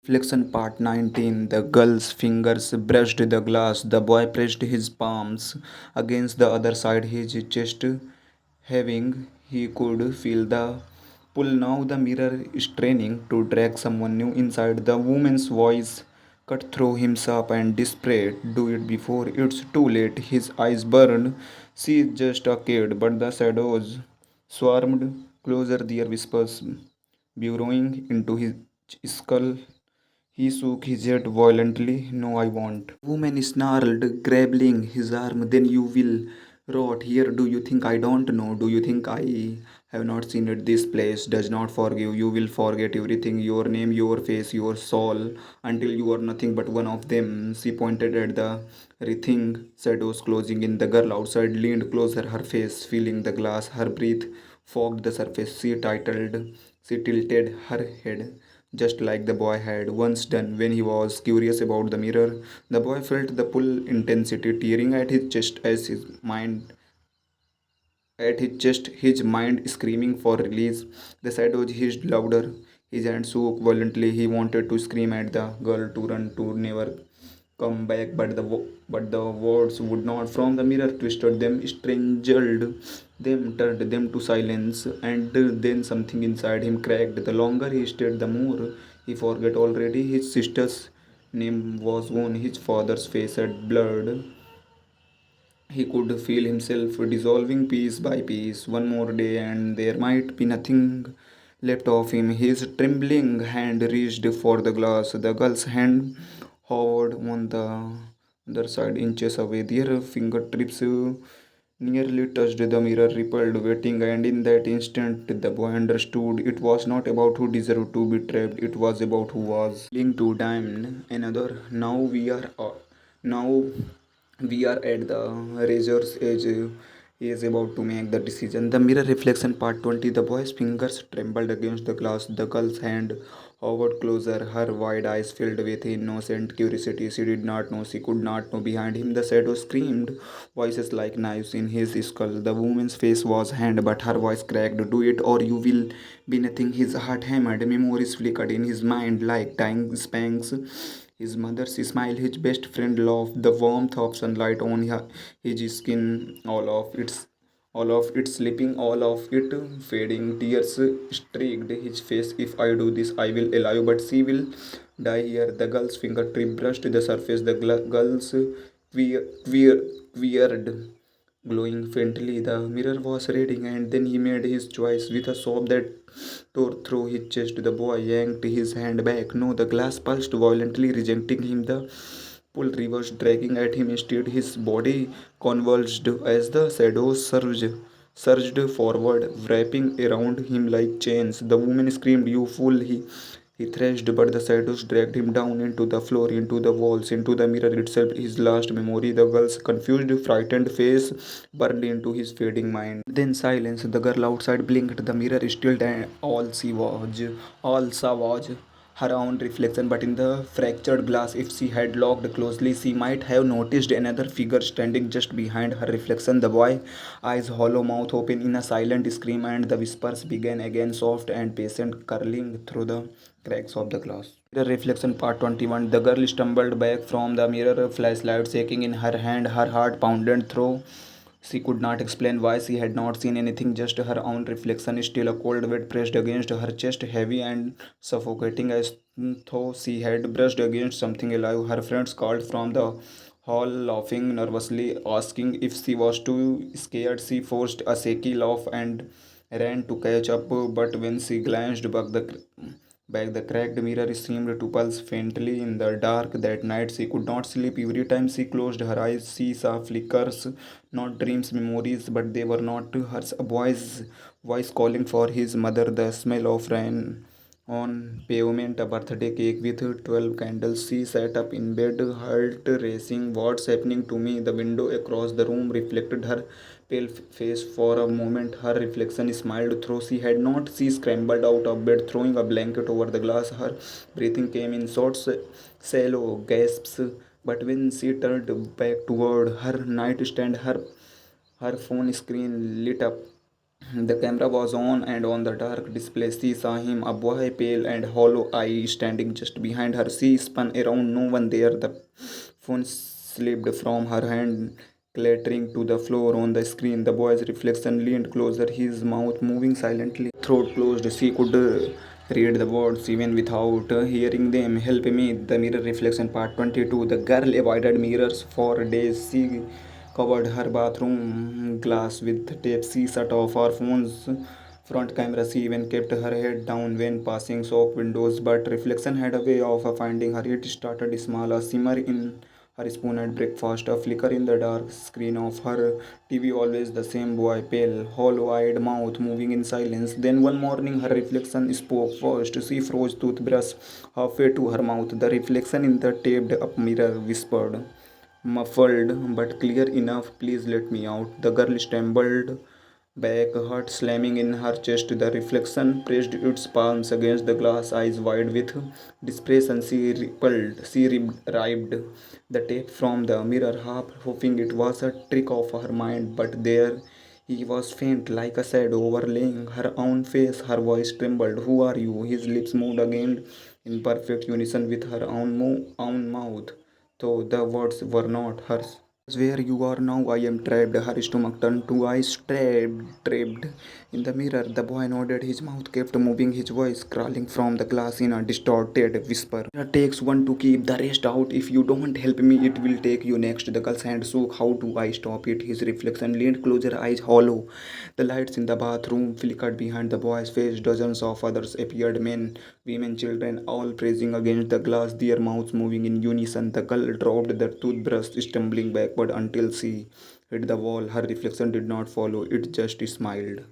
Reflection Part 19. The girl's fingers brushed the glass. The boy pressed his palms against the other side, his chest heaving. He could feel the pull. Now the mirror straining to drag someone new inside. The woman's voice cut through himself and desperate. Do it before it's too late. His eyes burned. She is just a kid, but the shadows swarmed closer, their whispers burrowing into his skull. He shook his head violently. No, I won't. Woman snarled, grabbing his arm. Then you will rot here. Do you think I don't know? Do you think I have not seen it? This place does not forgive. You will forget everything, your name, your face, your soul, until you are nothing but one of them. She pointed at the writhing shadows closing in. The girl outside leaned closer, her face feeling the glass. Her breath fogged the surface. She tilted her head just like the boy had once done when he was curious about the mirror. The boy felt the full intensity tearing at his chest as his mind screaming for release. The shadows hissed louder. His hand shook violently. He wanted to scream at the girl to run, to never come back, but the words would not. From the mirror, twisted them, strangled them, turned them to silence, and then something inside him cracked. The longer he stayed, the more he forgot already. His sister's name was gone. His father's face had blurred. He could feel himself dissolving piece by piece. One more day, and there might be nothing left of him. His trembling hand reached for the glass. The girl's hand hovered on the other side, inches away. Their fingertips nearly touched the mirror, repelled, waiting, and in that instant, the boy understood it was not about who deserved to be trapped, it was about who was willing to damn another. Now we are at the razor's edge. He is about to make the decision. The mirror reflection part 20. The boy's fingers trembled against the glass. The girl's hand hovered closer, her wide eyes filled with innocent curiosity. She did not know, she could not know. Behind him, the shadow screamed, voices like knives in his skull. The woman's face was hand, but her voice cracked. Do it or you will be nothing. His heart hammered, memories flickered in his mind like dying spanks. His mother's smile, his best friend laugh, the warmth of sunlight on his skin, all of it slipping, all of it fading. Tears streaked his face. If I do this, I will alive, but she will die here. The girl's fingertip brushed the surface. The girl's queer, queered glowing faintly. The mirror was reading, and then he made his choice with a sob that tore through his chest. The boy yanked his hand back. No, the glass pulsed violently, rejecting him. The pull reversed, dragging at him. Instead, his body convulsed as the shadows surged forward, wrapping around him like chains. The woman screamed, "You fool!" He thrashed, but the shadows dragged him down into the floor, into the walls, into the mirror itself. His last memory, the girl's confused, frightened face, burned into his fading mind. Then silence. The girl outside blinked. The mirror stilled, and all saw was her own reflection. But in the fractured glass, if she had looked closely, she might have noticed another figure standing just behind her reflection. The boy, eyes hollow, mouth open in a silent scream, and the whispers began again, soft and patient, curling through the cracks of the glass. Mirror reflection part 21. The girl stumbled back from the mirror, flashlight shaking in her hand, her heart pounded through. She could not explain why she had not seen anything, just her own reflection, still a cold weight pressed against her chest, heavy and suffocating as though she had brushed against something alive. Her friends called from the hall, laughing nervously, asking if she was too scared. She forced a shaky laugh and ran to catch up, but when she glanced back, the cracked mirror seemed to pulse faintly in the dark. That night she could not sleep. Every time she closed her eyes, she saw flickers, not dreams, memories, but they were not hers. A boy's voice calling for his mother, the smell of rain on pavement, a birthday cake with 12 candles. She sat up in bed, heart racing. What's happening to me? The window across the room reflected her pale face. For a moment, her reflection smiled through. She had not. She scrambled out of bed, throwing a blanket over the glass. Her breathing came in short, shallow gasps. But when she turned back toward her nightstand, her phone screen lit up. The camera was on, and on the dark display she saw him, a boy, pale and hollow-eyed, standing just behind her. She spun around, no one there. The phone slipped from her hand, clattering to the floor. On the screen, the boy's reflection leaned closer, his mouth moving silently, throat closed. She could read the words even without hearing them. Help me. The mirror reflection, part 22. The girl avoided mirrors for days. She covered her bathroom glass with tape. She shut off her phone's front camera. She even kept her head down when passing shop windows. But reflection had a way of finding her. It started small, a simmer in her spoon at breakfast, a flicker in the dark screen of her TV, always the same boy, pale, hollow-eyed mouth moving in silence. Then one morning her reflection spoke first. She froze toothbrush halfway to her mouth. The reflection in the taped up mirror whispered, muffled but clear enough, please let me out. The girl stumbled back, heart slamming in her chest. The reflection pressed its palms against the glass, eyes wide with desperation. She repelled, she ripped the tape from the mirror, half hoping it was a trick of her mind. But there he was, faint like a shadow overlaying her own face. Her voice trembled. Who are you? His lips moved again in perfect unison with her own mouth, though the words were not hers. Where you are now, I am trapped. Her stomach turned to ice, trapped in the mirror. The boy nodded, his mouth kept moving, his voice crawling from the glass in a distorted whisper. It takes one to keep the rest out. If you don't help me, it will take you next. The girl's hand shook. How do I stop it? His reflection leaned closer, eyes hollow. The lights in the bathroom flickered behind the boy's face. Dozens of others appeared, men, women, children, all pressing against the glass, their mouths moving in unison. The girl dropped the toothbrush, stumbling backward until she hit the wall. Her reflection did not follow, it just smiled.